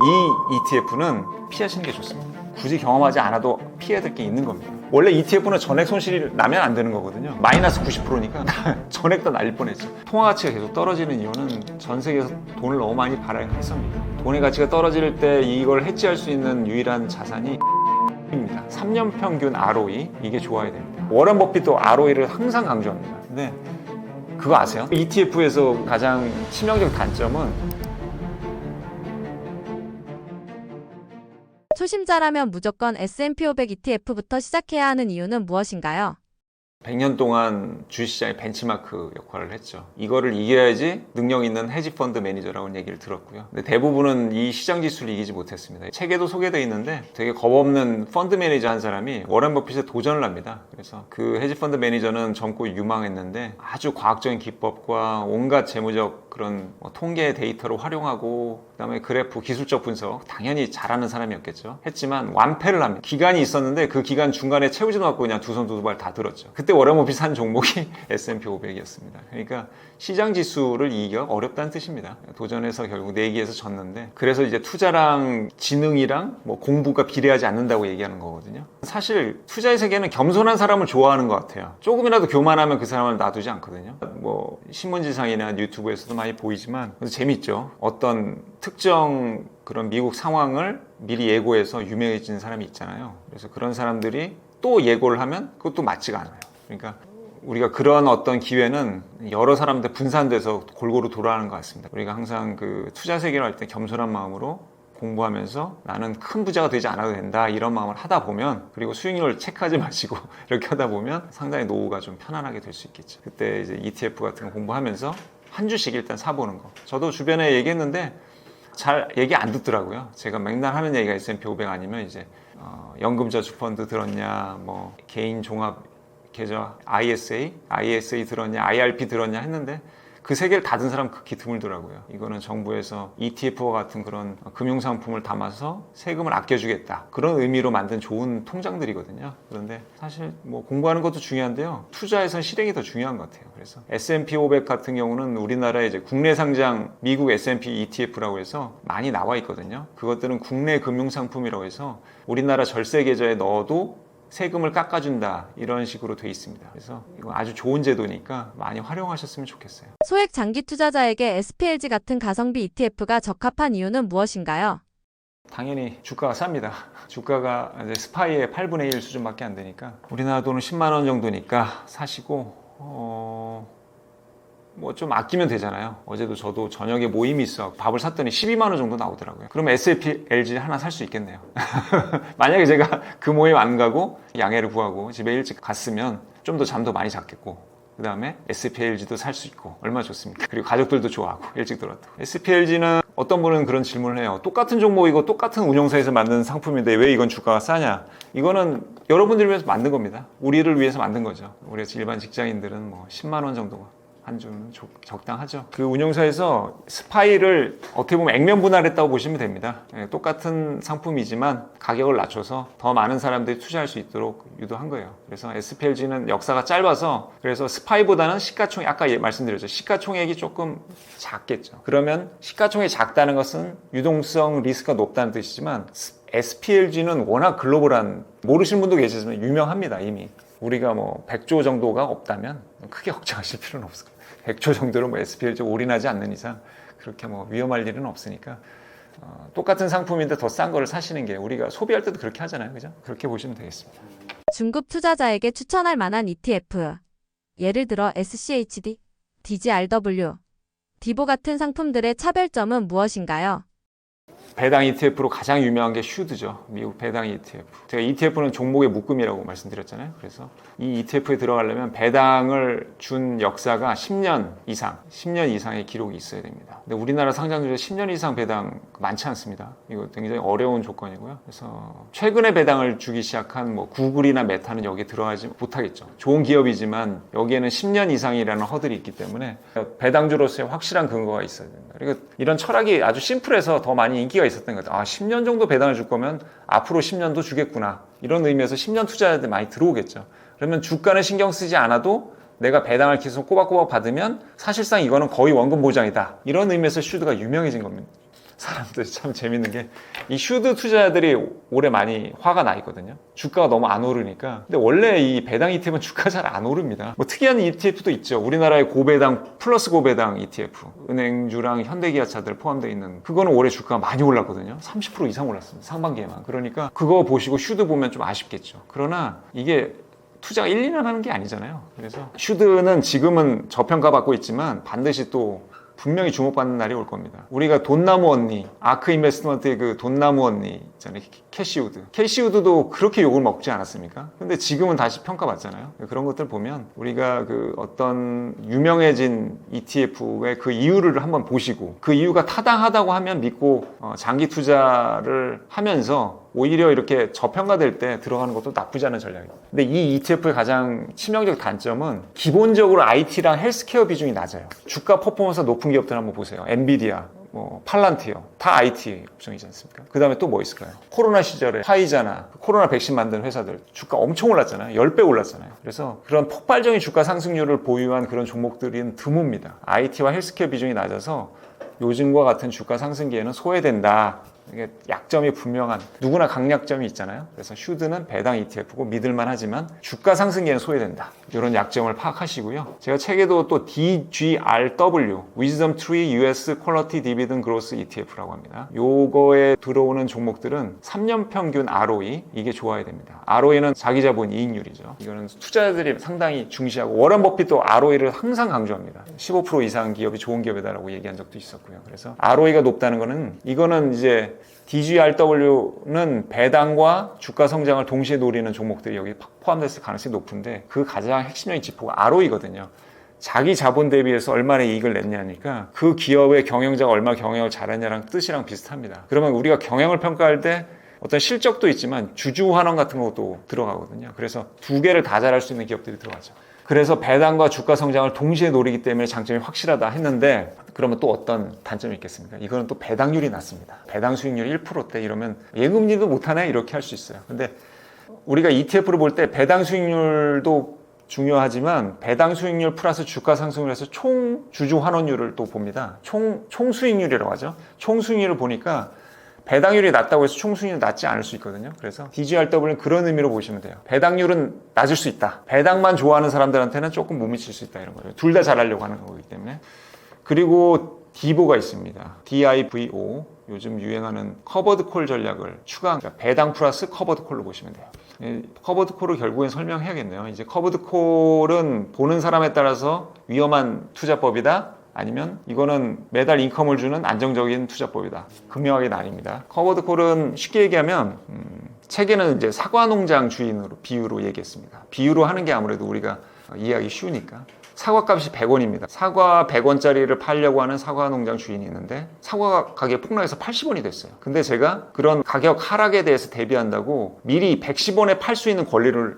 이 ETF는 피하시는 게 좋습니다. 굳이 경험하지 않아도 피해야 될 게 있는 겁니다. 원래 ETF는 전액 손실이 나면 안 되는 거거든요. 마이너스 90%니까 전액 다 날릴 뻔했죠. 통화 가치가 계속 떨어지는 이유는 전 세계에서 돈을 너무 많이 발행했습니다. 돈의 가치가 떨어질 때 이걸 해지할 수 있는 유일한 자산이 입니다. 3년 평균 ROE 이게 좋아야 됩니다. 워런 버핏도 ROE를 항상 강조합니다. 근데 그거 아세요? ETF에서 가장 치명적 단점은 초심자라면 무조건 S&P 500 ETF부터 시작해야 하는 이유는 무엇인가요? 100년 동안 주식시장의 벤치마크 역할을 했죠. 이거를 이겨야지 능력 있는 헤지펀드 매니저라고 얘기를 들었고요. 근데 대부분은 이 시장 지수를 이기지 못했습니다. 책에도 소개되어 있는데 되게 겁없는 펀드 매니저 한 사람이 워런 버핏에 도전을 합니다. 그래서 그 헤지펀드 매니저는 젊고 유망했는데 아주 과학적인 기법과 온갖 재무적 그런 통계 데이터를 활용하고 그다음에 그래프 기술적 분석 당연히 잘하는 사람이었겠죠. 했지만 완패를 합니다. 기간이 있었는데 그 기간 중간에 채우지도 않고 그냥 두 손 두 발 다 들었죠. 그때 워런 버핏 산 종목이 S&P 500이었습니다. 그러니까 시장 지수를 이기기가 어렵다는 뜻입니다. 도전해서 결국 내기에서 졌는데 그래서 이제 투자랑 지능이랑 공부가 비례하지 않는다고 얘기하는 거거든요. 사실 투자의 세계는 겸손한 사람을 좋아하는 것 같아요. 조금이라도 교만하면 그 사람을 놔두지 않거든요. 신문지상이나 유튜브에서도 많이 보이지만 재밌죠. 어떤 특정 그런 미국 상황을 미리 예고해서 유명해지는 사람이 있잖아요. 그래서 그런 사람들이 또 예고를 하면 그것도 맞지가 않아요. 그러니까 우리가 그런 어떤 기회는 여러 사람들 분산돼서 골고루 돌아가는 것 같습니다. 우리가 항상 그 투자 세계를 할 때 겸손한 마음으로 공부하면서 나는 큰 부자가 되지 않아도 된다 이런 마음을 하다 보면 그리고 수익률을 체크하지 마시고 이렇게 하다 보면 상당히 노후가 좀 편안하게 될 수 있겠죠. 그때 이제 ETF 같은 거 공부하면서 한 주씩 일단 사보는 거. 저도 주변에 얘기했는데 잘 얘기 안 듣더라고요. 제가 맨날 하는 얘기가 S&P 500 아니면 이제 연금저축펀드 들었냐, 개인 종합 계좌 ISA 들었냐, IRP 들었냐 했는데 그 세 개를 다 든 사람 극히 드물더라고요. 이거는 정부에서 ETF와 같은 그런 금융상품을 담아서 세금을 아껴주겠다. 그런 의미로 만든 좋은 통장들이거든요. 그런데 사실 공부하는 것도 중요한데요. 투자에선 실행이 더 중요한 것 같아요. 그래서 S&P 500 같은 경우는 우리나라에 이제 국내 상장 미국 S&P ETF라고 해서 많이 나와 있거든요. 그것들은 국내 금융상품이라고 해서 우리나라 절세 계좌에 넣어도 세금을 깎아준다 이런 식으로 돼 있습니다. 그래서 이거 아주 좋은 제도니까 많이 활용하셨으면 좋겠어요. 소액 장기 투자자에게 SPLG 같은 가성비 ETF가 적합한 이유는 무엇인가요? 당연히 주가가 쌉니다. 주가가 이제 스파이의 8분의 1 수준밖에 안 되니까 우리나라 돈은 10만 원 정도니까 사시고 좀 아끼면 되잖아요. 어제도 저도 저녁에 모임이 있어 밥을 샀더니 12만 원 정도 나오더라고요. 그러면 SPLG 하나 살 수 있겠네요. 만약에 제가 그 모임 안 가고 양해를 구하고 집에 일찍 갔으면 좀 더 잠도 많이 잤겠고 그 다음에 SPLG도 살 수 있고 얼마나 좋습니까? 그리고 가족들도 좋아하고 일찍 들어왔다고. SPLG는 어떤 분은 그런 질문을 해요. 똑같은 종목이고 똑같은 운용사에서 만든 상품인데 왜 이건 주가가 싸냐? 이거는 여러분들을 위해서 만든 겁니다. 우리를 위해서 만든 거죠. 우리 일반 직장인들은 10만 원 정도가 한 주는 적당하죠. 그 운용사에서 스파이를 어떻게 보면 액면 분할했다고 보시면 됩니다. 똑같은 상품이지만 가격을 낮춰서 더 많은 사람들이 투자할 수 있도록 유도한 거예요. 그래서 SPLG는 역사가 짧아서 그래서 스파이보다는 시가총액 아까 말씀드렸죠. 시가총액이 조금 작겠죠. 그러면 시가총액이 작다는 것은 유동성 리스크가 높다는 뜻이지만 SPLG는 워낙 글로벌한 모르시는 분도 계시지만 유명합니다. 이미. 우리가 100조 정도가 없다면 크게 걱정하실 필요는 없을 거예요. 100조 정도로 SPLG 올인하지 않는 이상 그렇게 위험할 일은 없으니까 똑같은 상품인데 더 싼 거를 사시는 게 우리가 소비할 때도 그렇게 하잖아요. 그죠? 그렇게 보시면 되겠습니다. 중급 투자자에게 추천할 만한 ETF. 예를 들어 SCHD, DGRW, 디보 같은 상품들의 차별점은 무엇인가요? 배당 ETF로 가장 유명한 게 슈드죠. 미국 배당 ETF. 제가 ETF는 종목의 묶음이라고 말씀드렸잖아요. 그래서 이 ETF에 들어가려면 배당을 준 역사가 10년 이상의 기록이 있어야 됩니다. 근데 우리나라 상장주에 10년 이상 배당 많지 않습니다. 이거 굉장히 어려운 조건이고요. 그래서 최근에 배당을 주기 시작한 구글이나 메타는 여기에 들어가지 못하겠죠. 좋은 기업이지만 여기에는 10년 이상이라는 허들이 있기 때문에 배당주로서의 확실한 근거가 있어야 됩니다. 그리고 이런 철학이 아주 심플해서 더 많이 인기가 있었던 것 같아요. 10년 정도 배당을 줄 거면 앞으로 10년도 주겠구나. 이런 의미에서 10년 투자자들 많이 들어오겠죠. 그러면 주가는 신경 쓰지 않아도 내가 배당을 계속 꼬박꼬박 받으면 사실상 이거는 거의 원금 보장이다. 이런 의미에서 슈드가 유명해진 겁니다. 사람들이 참 재밌는 게 이 슈드 투자자들이 올해 많이 화가 나 있거든요. 주가가 너무 안 오르니까. 근데 원래 이 배당 ETF는 주가 잘 안 오릅니다. 뭐 특이한 ETF도 있죠. 우리나라의 고배당 플러스 고배당 ETF, 은행주랑 현대기아차들 포함되어 있는 그거는 올해 주가가 많이 올랐거든요. 30% 이상 올랐습니다. 상반기에만. 그러니까 그거 보시고 슈드 보면 좀 아쉽겠죠. 그러나 이게 투자가 1, 2년 하는 게 아니잖아요. 그래서 슈드는 지금은 저평가받고 있지만 반드시 또 분명히 주목받는 날이 올 겁니다. 우리가 돈나무 언니, 아크 인베스트먼트의 그 돈나무 언니 있잖아요. 캐시우드. 캐시우드도 그렇게 욕을 먹지 않았습니까? 근데 지금은 다시 평가받잖아요. 그런 것들 보면 우리가 그 어떤 유명해진 ETF의 그 이유를 한번 보시고 그 이유가 타당하다고 하면 믿고 장기 투자를 하면서 오히려 이렇게 저평가될 때 들어가는 것도 나쁘지 않은 전략입니다. 근데 이 ETF의 가장 치명적 단점은 기본적으로 IT랑 헬스케어 비중이 낮아요. 주가 퍼포먼스가 높은 기업들 한번 보세요. 엔비디아, 팔란티어 다 IT 업종이지 않습니까? 그 다음에 또 뭐 있을까요? 코로나 시절에 화이자나 코로나 백신 만든 회사들 주가 엄청 올랐잖아요. 10배 올랐잖아요. 그래서 그런 폭발적인 주가 상승률을 보유한 그런 종목들은 드뭅니다. IT와 헬스케어 비중이 낮아서 요즘과 같은 주가 상승기에는 소외된다. 이게 약점이 분명한 누구나 강약점이 있잖아요. 그래서 슈드는 배당 ETF고 믿을만 하지만 주가 상승기에는 소외된다. 이런 약점을 파악하시고요. 제가 책에도 또 DGRW Wisdom Tree US Quality Dividend Growth ETF라고 합니다. 요거에 들어오는 종목들은 3년 평균 ROE 이게 좋아야 됩니다. ROE는 자기 자본 이익률이죠. 이거는 투자자들이 상당히 중시하고 워런 버핏도 ROE를 항상 강조합니다. 15% 이상 기업이 좋은 기업이다라고 얘기한 적도 있었고요. 그래서 ROE가 높다는 거는 이거는 이제 DGRW는 배당과 주가 성장을 동시에 노리는 종목들이 여기 포함됐을 가능성이 높은데 그 가장 핵심적인 지표가 ROE거든요. 자기 자본 대비해서 얼마나 이익을 냈냐니까 그 기업의 경영자가 얼마나 경영을 잘했냐랑 뜻이랑 비슷합니다. 그러면 우리가 경영을 평가할 때 어떤 실적도 있지만 주주 환원 같은 것도 들어가거든요. 그래서 두 개를 다 잘할 수 있는 기업들이 들어가죠. 그래서 배당과 주가 성장을 동시에 노리기 때문에 장점이 확실하다 했는데 그러면 또 어떤 단점이 있겠습니까? 이거는 또 배당률이 낮습니다. 배당 수익률이 1%대 이러면 예금리도 못하네 이렇게 할 수 있어요. 근데 우리가 ETF를 볼 때 배당 수익률도 중요하지만 배당 수익률 플러스 주가 상승을 해서 총 주주 환원율을 또 봅니다. 총 수익률이라고 하죠. 총 수익률을 보니까 배당률이 낮다고 해서 총수익률이 낮지 않을 수 있거든요. 그래서 DGRW는 그런 의미로 보시면 돼요. 배당률은 낮을 수 있다. 배당만 좋아하는 사람들한테는 조금 못 미칠 수 있다 이런 거예요. 둘 다 잘하려고 하는 거기 때문에. 그리고 디보가 있습니다. DIVO. 요즘 유행하는 커버드 콜 전략을 추가한 그러니까 배당 플러스 커버드 콜로 보시면 돼요. 커버드 콜을 결국엔 설명해야겠네요. 이제 커버드 콜은 보는 사람에 따라서 위험한 투자법이다. 아니면 이거는 매달 인컴을 주는 안정적인 투자법이다. 극명하게 나뉩니다. 커버드 콜은 쉽게 얘기하면 책에는 이제 사과농장 주인으로 비유로 얘기했습니다. 비유로 하는 게 아무래도 우리가 이해하기 쉬우니까. 사과값이 100원입니다. 사과 100원짜리를 팔려고 하는 사과농장 주인이 있는데 사과 가격이 폭락해서 80원이 됐어요. 근데 제가 그런 가격 하락에 대해서 대비한다고 미리 110원에 팔 수 있는 권리를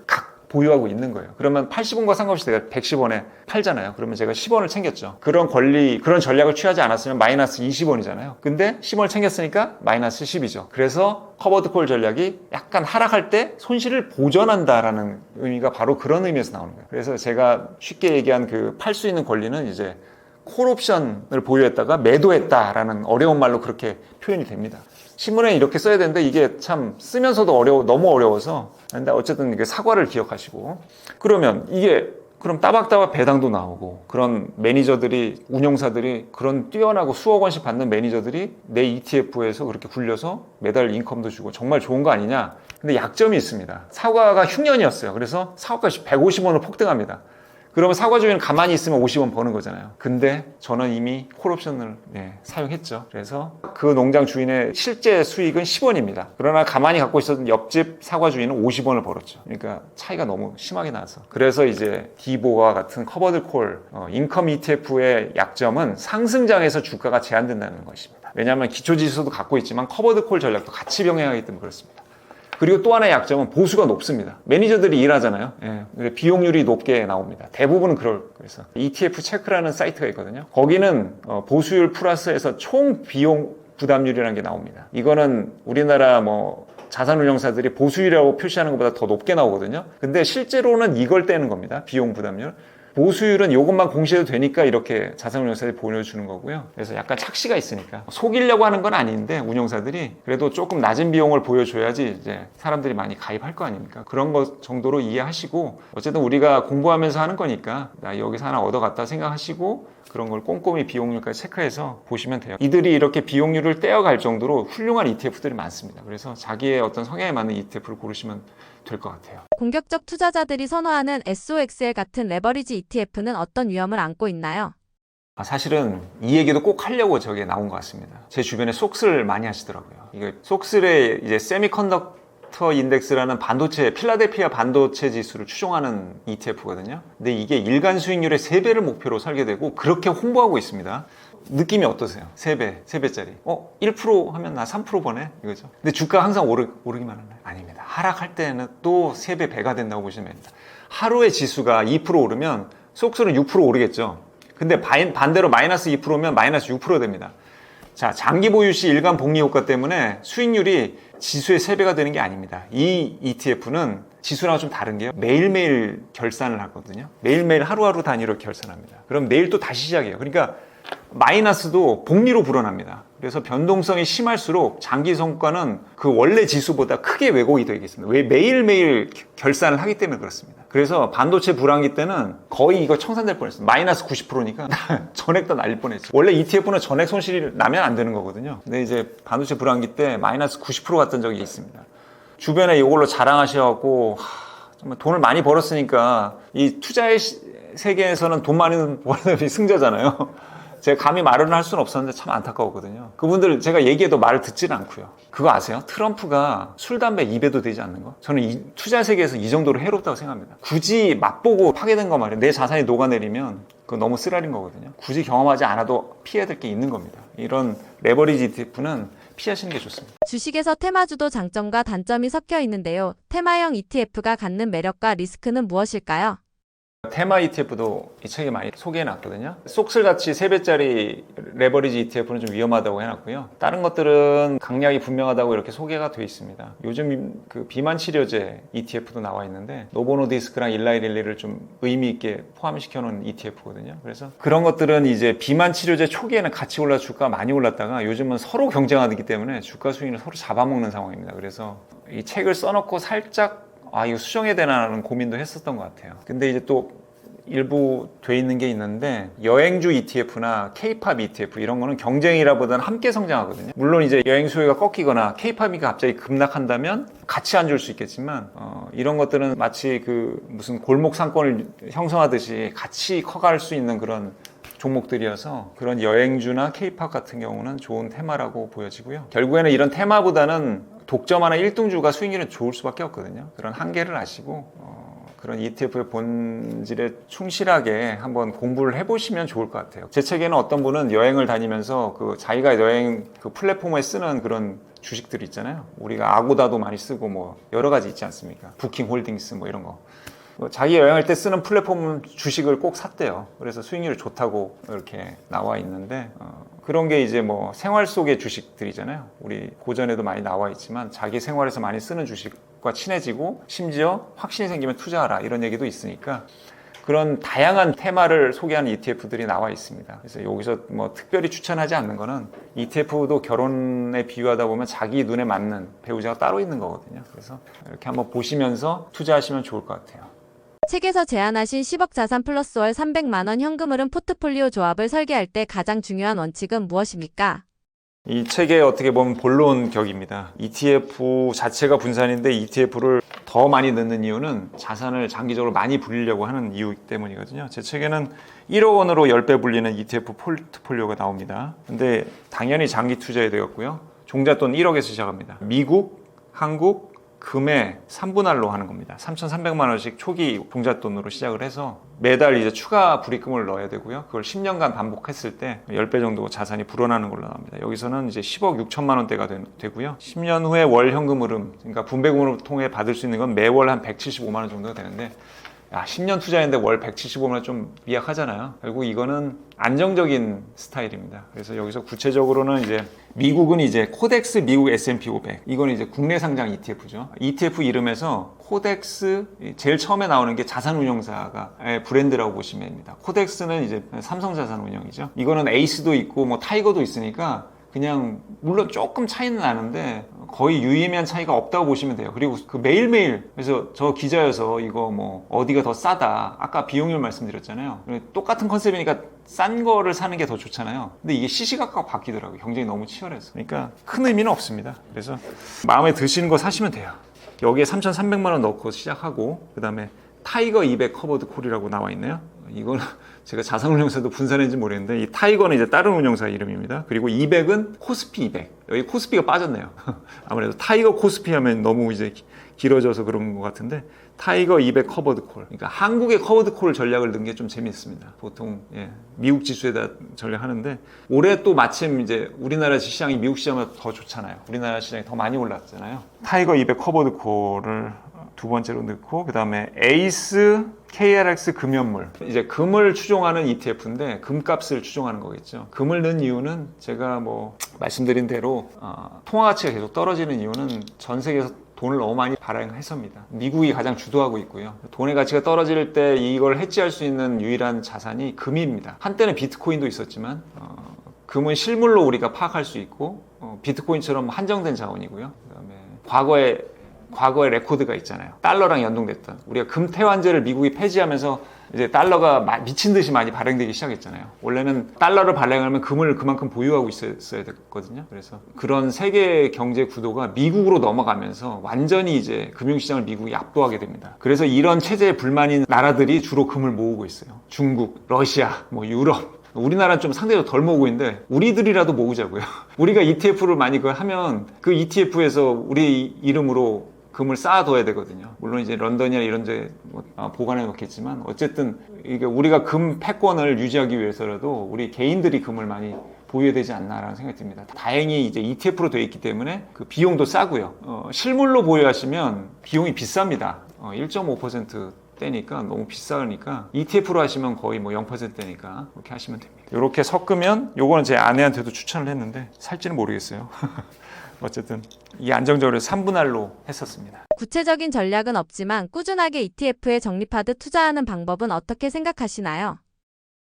보유하고 있는 거예요. 그러면 80원과 상관없이 내가 110원에 팔잖아요. 그러면 제가 10원을 챙겼죠. 그런 전략을 취하지 않았으면 마이너스 20원이잖아요. 근데 10원을 챙겼으니까 마이너스 10이죠. 그래서 커버드 콜 전략이 약간 하락할 때 손실을 보전한다라는 의미가 바로 그런 의미에서 나오는 거예요. 그래서 제가 쉽게 얘기한 그 팔 수 있는 권리는 이제 콜 옵션을 보유했다가 매도했다라는 어려운 말로 그렇게 표현이 됩니다. 신문에 이렇게 써야 되는데 이게 참 쓰면서도 너무 어려워서 근데 어쨌든 이게 사과를 기억하시고 그러면 이게 그럼 따박따박 배당도 나오고 그런 매니저들이 운용사들이 그런 뛰어나고 수억 원씩 받는 매니저들이 내 ETF에서 그렇게 굴려서 매달 인컴도 주고 정말 좋은 거 아니냐. 근데 약점이 있습니다. 사과가 흉년이었어요. 그래서 사과값이 150원으로 폭등합니다. 그러면 사과주의는 가만히 있으면 50원 버는 거잖아요. 근데 저는 이미 콜옵션을 사용했죠. 그래서 그 농장 주인의 실제 수익은 10원입니다. 그러나 가만히 갖고 있었던 옆집 사과주인은 50원을 벌었죠. 그러니까 차이가 너무 심하게 나서. 그래서 이제 디보와 같은 커버드 콜, 인컴 ETF의 약점은 상승장에서 주가가 제한된다는 것입니다. 왜냐하면 기초지수도 갖고 있지만 커버드 콜 전략도 같이 병행하기 때문에 그렇습니다. 그리고 또 하나의 약점은 보수가 높습니다. 매니저들이 일하잖아요. 비용률이 높게 나옵니다. 대부분은 그래서 ETF 체크라는 사이트가 있거든요. 거기는 보수율 플러스에서 총 비용 부담률이라는 게 나옵니다. 이거는 우리나라 자산운용사들이 보수율이라고 표시하는 것보다 더 높게 나오거든요. 근데 실제로는 이걸 떼는 겁니다. 비용 부담률. 보수율은 이것만 공시해도 되니까 이렇게 자산운용사들이 보여주는 거고요. 그래서 약간 착시가 있으니까 속이려고 하는 건 아닌데 운용사들이 그래도 조금 낮은 비용을 보여줘야지 이제 사람들이 많이 가입할 거 아닙니까? 그런 것 정도로 이해하시고 어쨌든 우리가 공부하면서 하는 거니까 나 여기서 하나 얻어갔다 생각하시고 그런 걸 꼼꼼히 비용률까지 체크해서 보시면 돼요. 이들이 이렇게 비용률을 떼어갈 정도로 훌륭한 ETF들이 많습니다. 그래서 자기의 어떤 성향에 맞는 ETF를 고르시면 될 것 같아요. 공격적 투자자들이 선호하는 SOXL 같은 레버리지 ETF는 어떤 위험을 안고 있나요? 사실은 이 얘기도 꼭 하려고 저게 나온 것 같습니다. 제 주변에 속스를 많이 하시더라고요. 이게 속스의 이제 세미컨덕터 인덱스라는 반도체, 필라델피아 반도체 지수를 추종하는 ETF거든요. 근데 이게 일간 수익률의 3배를 목표로 설계되고 그렇게 홍보하고 있습니다. 느낌이 어떠세요? 3배, 3배짜리. 1% 하면 나 3% 버네? 이거죠. 근데 주가 항상 오르기만 하나요? 아닙니다. 하락할 때는 또 3배, 배가 된다고 보시면 됩니다. 하루에 지수가 2% 오르면 속수는 6% 오르겠죠. 근데 반대로 마이너스 2%면 마이너스 6% 됩니다. 자, 장기 보유 시 일간 복리 효과 때문에 수익률이 지수의 3배가 되는 게 아닙니다. 이 ETF는 지수랑 좀 다른 게요. 매일매일 결산을 하거든요. 매일매일 하루하루 단위로 결산합니다. 그럼 내일 또 다시 시작해요. 그러니까 마이너스도 복리로 불어납니다. 그래서 변동성이 심할수록 장기 성과는 그 원래 지수보다 크게 왜곡이 되겠습니다. 왜 매일매일 결산을 하기 때문에 그렇습니다. 그래서 반도체 불황기 때는 거의 이거 청산될 뻔했어요. 마이너스 90%니까 전액 다 날릴 뻔했죠. 원래 ETF는 전액 손실이 나면 안 되는 거거든요. 근데 이제 반도체 불황기 때 마이너스 90% 갔던 적이 있습니다. 주변에 이걸로 자랑하셔갖고 정말 돈을 많이 벌었으니까 이 투자의 세계에서는 돈 많이 버는 사람이 승자잖아요. 제가 감히 말은 할 수는 없었는데 참 안타까웠거든요. 그분들 제가 얘기해도 말을 듣지는 않고요. 그거 아세요? 트럼프가 술, 담배 입에도 되지 않는 거? 저는 이 투자 세계에서 이 정도로 해롭다고 생각합니다. 굳이 맛보고 파괴된 거 말이에요. 내 자산이 녹아내리면 그거 너무 쓰라린 거거든요. 굳이 경험하지 않아도 피해야 될 게 있는 겁니다. 이런 레버리지 ETF는 피하시는 게 좋습니다. 주식에서 테마주도 장점과 단점이 섞여 있는데요. 테마형 ETF가 갖는 매력과 리스크는 무엇일까요? 테마 ETF도 이 책에 많이 소개해놨거든요. 속슬 같이 3배짜리 레버리지 ETF는 좀 위험하다고 해놨고요. 다른 것들은 강약이 분명하다고 이렇게 소개가 되어 있습니다. 요즘 그 비만 치료제 ETF도 나와 있는데 노보노디스크랑 일라이릴리를 좀 의미 있게 포함시켜 놓은 ETF거든요. 그래서 그런 것들은 이제 비만 치료제 초기에는 같이 올라 주가가 많이 올랐다가 요즘은 서로 경쟁하기 때문에 주가 수익을 서로 잡아먹는 상황입니다. 그래서 이 책을 써놓고 살짝 이거 수정해야 되나라는 고민도 했었던 것 같아요. 근데 이제 또 일부 돼 있는 게 있는데 여행주 ETF나 K-팝 ETF 이런 거는 경쟁이라보다는 함께 성장하거든요. 물론 이제 여행 수요가 꺾이거나 K-팝이 갑자기 급락한다면 같이 안 줄 수 있겠지만 이런 것들은 마치 그 무슨 골목 상권을 형성하듯이 같이 커갈 수 있는 그런 종목들이어서 그런 여행주나 K-팝 같은 경우는 좋은 테마라고 보여지고요. 결국에는 이런 테마보다는 독점 하나 1등주가 수익률은 좋을 수밖에 없거든요. 그런 한계를 아시고 그런 ETF의 본질에 충실하게 한번 공부를 해보시면 좋을 것 같아요. 제 책에는 어떤 분은 여행을 다니면서 그 자기가 여행 그 플랫폼에 쓰는 그런 주식들 있잖아요. 우리가 아고다도 많이 쓰고 뭐 여러 가지 있지 않습니까? 부킹홀딩스 뭐 이런 거. 자기 여행할 때 쓰는 플랫폼 주식을 꼭 샀대요. 그래서 수익률이 좋다고 이렇게 나와 있는데 그런 게 이제 뭐 생활 속의 주식들이잖아요. 우리 고전에도 많이 나와 있지만 자기 생활에서 많이 쓰는 주식과 친해지고 심지어 확신이 생기면 투자하라 이런 얘기도 있으니까 그런 다양한 테마를 소개하는 ETF들이 나와 있습니다. 그래서 여기서 뭐 특별히 추천하지 않는 거는 ETF도 결혼에 비유하다 보면 자기 눈에 맞는 배우자가 따로 있는 거거든요. 그래서 이렇게 한번 보시면서 투자하시면 좋을 것 같아요. 책에서 제안하신 10억 자산 플러스 월 300만 원 현금 흐름 포트폴리오 조합을 설계할 때 가장 중요한 원칙은 무엇입니까? 이 책의 어떻게 보면 본론격입니다. ETF 자체가 분산인데 ETF를 더 많이 넣는 이유는 자산을 장기적으로 많이 불리려고 하는 이유 때문이거든요. 제 책에는 1억 원으로 10배 불리는 ETF 포트폴리오가 나옵니다. 근데 당연히 장기 투자해야 되겠고요. 종잣돈 1억에서 시작합니다. 미국, 한국, 금의 3분할로 하는 겁니다. 3,300만 원씩 초기 종잣돈으로 시작을 해서 매달 이제 추가 불입금을 넣어야 되고요. 그걸 10년간 반복했을 때 10배 정도 자산이 불어나는 걸로 나옵니다. 여기서는 이제 10억 6천만 원대가 되고요. 10년 후에 월 현금 흐름, 그러니까 분배금을 통해 받을 수 있는 건 매월 한 175만 원 정도가 되는데 야, 10년 투자했는데 월 175만 좀 미약하잖아요. 결국 이거는 안정적인 스타일입니다. 그래서 여기서 구체적으로는 이제 미국은 이제 코덱스 미국 S&P 500 이건 이제 국내 상장 ETF죠. ETF 이름에서 코덱스 제일 처음에 나오는 게 자산운용사가 브랜드라고 보시면 됩니다. 코덱스는 이제 삼성자산운용이죠. 이거는 에이스도 있고 뭐 타이거도 있으니까 그냥 물론 조금 차이는 나는데 거의 유의미한 차이가 없다고 보시면 돼요. 그리고 그 매일매일 그래서 저 기자여서 이거 뭐 어디가 더 싸다 아까 비용률 말씀드렸잖아요. 똑같은 컨셉이니까 싼 거를 사는 게 더 좋잖아요. 근데 이게 시시각각 바뀌더라고요. 경쟁이 너무 치열해서. 그러니까 큰 의미는 없습니다. 그래서 마음에 드시는 거 사시면 돼요. 여기에 3,300만 원 넣고 시작하고 그 다음에 타이거 200 커버드 콜이라고 나와 있네요. 이건 제가 자산운용사도 분산했는지 모르겠는데 이 타이거는 이제 다른 운용사 이름입니다. 그리고 200은 코스피 200. 여기 코스피가 빠졌네요. 아무래도 타이거 코스피 하면 너무 이제 길어져서 그런 것 같은데 타이거 200 커버드 콜. 그러니까 한국의 커버드 콜 전략을 넣은 게 좀 재밌습니다. 보통 미국 지수에다 전략하는데 올해 또 마침 이제 우리나라 시장이 미국 시장보다 더 좋잖아요. 우리나라 시장이 더 많이 올랐잖아요. 타이거 200 커버드 콜을 두 번째로 넣고 그 다음에 에이스 KRX 금연물 이제 금을 추종하는 ETF인데 금값을 추종하는 거겠죠. 금을 넣은 이유는 제가 뭐 말씀드린 대로 통화 가치가 계속 떨어지는 이유는 전 세계에서 돈을 너무 많이 발행해서입니다. 미국이 가장 주도하고 있고요. 돈의 가치가 떨어질 때 이걸 해지할 수 있는 유일한 자산이 금입니다. 한때는 비트코인도 있었지만 금은 실물로 우리가 파악할 수 있고 비트코인처럼 한정된 자원이고요. 그다음에 과거의 레코드가 있잖아요. 달러랑 연동됐던 우리가 금태환제를 미국이 폐지하면서 이제 달러가 미친 듯이 많이 발행되기 시작했잖아요. 원래는 달러를 발행하면 금을 그만큼 보유하고 있어야 됐거든요. 그래서 그런 세계 경제 구도가 미국으로 넘어가면서 완전히 이제 금융시장을 미국이 압도하게 됩니다. 그래서 이런 체제에 불만인 나라들이 주로 금을 모으고 있어요. 중국, 러시아, 뭐 유럽. 우리나라는 좀 상대적으로 덜 모으고 있는데 우리들이라도 모으자고요. 우리가 ETF를 많이 하면 그 ETF에서 우리 이름으로 금을 쌓아둬야 되거든요. 물론 이제 런던이나 이런 데 보관해 놓겠지만 어쨌든 이게 우리가 금 패권을 유지하기 위해서라도 우리 개인들이 금을 많이 보유해야 되지 않나라는 생각이 듭니다. 다행히 이제 ETF로 되어 있기 때문에 그 비용도 싸고요. 실물로 보유하시면 비용이 비쌉니다. 1.5%대니까 너무 비싸니까 ETF로 하시면 거의 뭐 0%대니까 그렇게 하시면 됩니다. 이렇게 섞으면 요거는 제 아내한테도 추천을 했는데 살지는 모르겠어요. 어쨌든 이 안정적으로 3분할로 했었습니다. 구체적인 전략은 없지만 꾸준하게 ETF에 적립하듯 투자하는 방법은 어떻게 생각하시나요?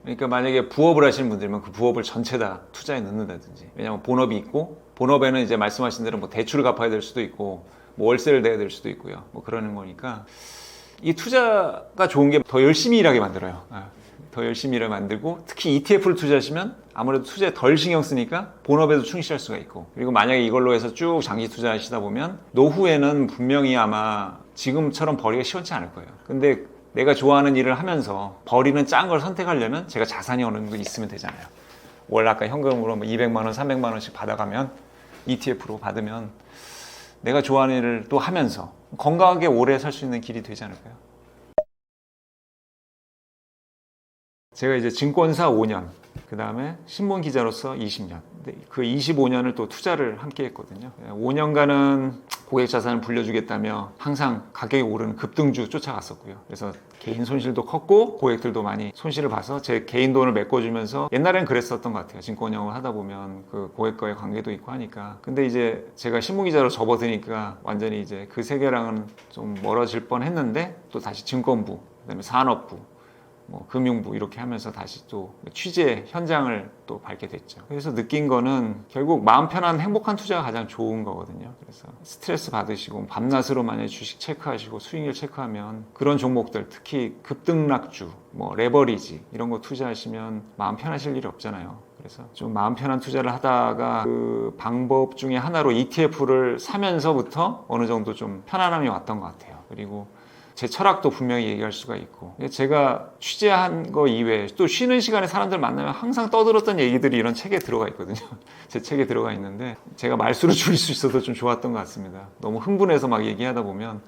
그러니까 만약에 부업을 하시는 분들이면 그 부업을 전체 다 투자에 넣는다든지 왜냐하면 본업이 있고 본업에는 이제 말씀하신 대로 뭐 대출을 갚아야 될 수도 있고 뭐 월세를 내야 될 수도 있고요. 뭐 그러는 거니까 이 투자가 좋은 게 더 열심히 일하게 만들어요. 더 열심히 일을 만들고 특히 ETF를 투자하시면 아무래도 투자에 덜 신경 쓰니까 본업에도 충실할 수가 있고 그리고 만약에 이걸로 해서 쭉 장기 투자하시다 보면 노후에는 분명히 아마 지금처럼 벌이가 시원치 않을 거예요. 근데 내가 좋아하는 일을 하면서 벌이는 짠 걸 선택하려면 제가 자산이 어느 정도 있으면 되잖아요. 월 아까 현금으로 뭐 200만 원, 300만 원씩 받아가면 ETF로 받으면 내가 좋아하는 일을 또 하면서 건강하게 오래 살 수 있는 길이 되지 않을까요? 제가 이제 증권사 5년, 그 다음에 신문 기자로서 20년. 그 25년을 또 투자를 함께 했거든요. 5년간은 고객 자산을 불려주겠다며 항상 가격이 오르는 급등주 쫓아갔었고요. 그래서 개인 손실도 컸고 고객들도 많이 손실을 봐서 제 개인 돈을 메꿔주면서 옛날엔 그랬었던 것 같아요. 증권 영업을 하다 보면 그 고객과의 관계도 있고 하니까. 근데 이제 제가 신문 기자로 접어드니까 완전히 이제 그 세계랑은 좀 멀어질 뻔 했는데 또 다시 증권부, 그다음에 산업부, 뭐 금융부 이렇게 하면서 다시 또 취재 현장을 또 밟게 됐죠. 그래서 느낀 거는 결국 마음 편한 행복한 투자가 가장 좋은 거거든요. 그래서 스트레스 받으시고 밤낮으로 만약에 주식 체크하시고 수익률 체크하면 그런 종목들 특히 급등락주, 뭐 레버리지 이런 거 투자하시면 마음 편하실 일이 없잖아요. 그래서 좀 마음 편한 투자를 하다가 그 방법 중에 하나로 ETF를 사면서부터 어느 정도 좀 편안함이 왔던 것 같아요. 그리고 제 철학도 분명히 얘기할 수가 있고 제가 취재한 거 이외에 또 쉬는 시간에 사람들 만나면 항상 떠들었던 얘기들이 이런 책에 들어가 있거든요. 제 책에 들어가 있는데 제가 말수를 줄일 수 있어서 좀 좋았던 것 같습니다. 너무 흥분해서 막 얘기하다 보면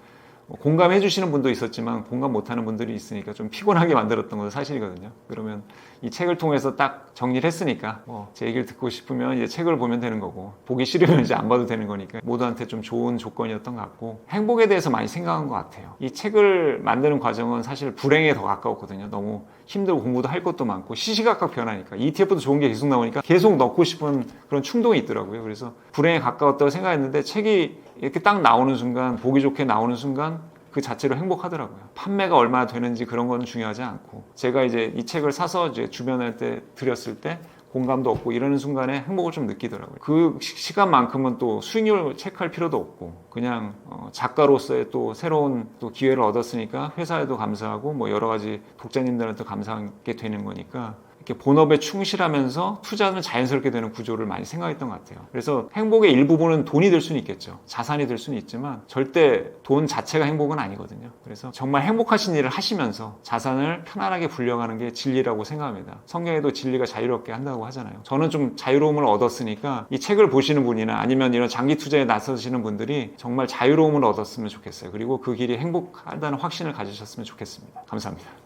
공감해 주시는 분도 있었지만 공감 못하는 분들이 있으니까 좀 피곤하게 만들었던 것도 사실이거든요. 그러면 이 책을 통해서 딱 정리를 했으니까 제 얘기를 듣고 싶으면 이제 책을 보면 되는 거고 보기 싫으면 이제 안 봐도 되는 거니까 모두한테 좀 좋은 조건이었던 것 같고 행복에 대해서 많이 생각한 것 같아요. 이 책을 만드는 과정은 사실 불행에 더 가까웠거든요. 너무 힘들고 공부도 할 것도 많고 시시각각 변하니까 ETF도 좋은 게 계속 나오니까 계속 넣고 싶은 그런 충동이 있더라고요. 그래서 불행에 가까웠다고 생각했는데 책이 이렇게 딱 나오는 순간 보기 좋게 나오는 순간 그 자체로 행복하더라고요. 판매가 얼마나 되는지 그런 건 중요하지 않고 제가 이제 이 책을 사서 이제 주변한테 드렸을 때 공감도 없고 이러는 순간에 행복을 좀 느끼더라고요. 그 시간만큼은 또 수익률 체크할 필요도 없고 그냥 작가로서의 또 새로운 또 기회를 얻었으니까 회사에도 감사하고 뭐 여러 가지 독자님들한테 감사하게 되는 거니까 이렇게 본업에 충실하면서 투자는 자연스럽게 되는 구조를 많이 생각했던 것 같아요. 그래서 행복의 일부분은 돈이 될 수는 있겠죠. 자산이 될 수는 있지만 절대 돈 자체가 행복은 아니거든요. 그래서 정말 행복하신 일을 하시면서 자산을 편안하게 불려가는 게 진리라고 생각합니다. 성경에도 진리가 자유롭게 한다고 하잖아요. 저는 좀 자유로움을 얻었으니까 이 책을 보시는 분이나 아니면 이런 장기 투자에 나서시는 분들이 정말 자유로움을 얻었으면 좋겠어요. 그리고 그 길이 행복하다는 확신을 가지셨으면 좋겠습니다. 감사합니다.